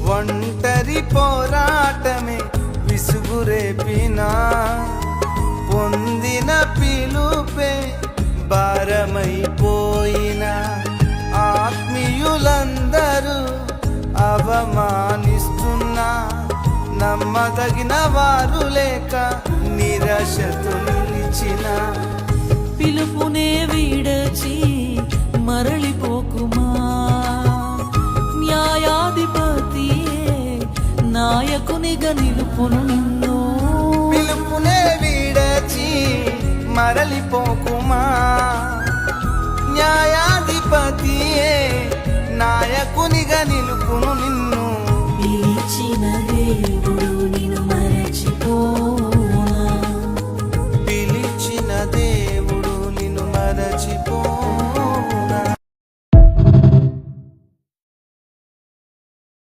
ఒంటరి పోరాటమే విసుగురేపినా పొందిన పిలుపే భారమైపోయినా ఆత్మీయులందరూ అవమానిస్తున్నా నమ్మదగిన వారు లేక నిరాశతో నిలిచిన పిలుపునే విడచి మరలిపోకుమా న్యాయాధిపతియే నాయకునిగా నిలుపును నిన్ను పిలుపునే విడచి మరలిపోకుమా న్యాయాధిపతియే నాయకునిగా నిలుపును నిన్ను పిలిచిన దేవుడు నిన్ను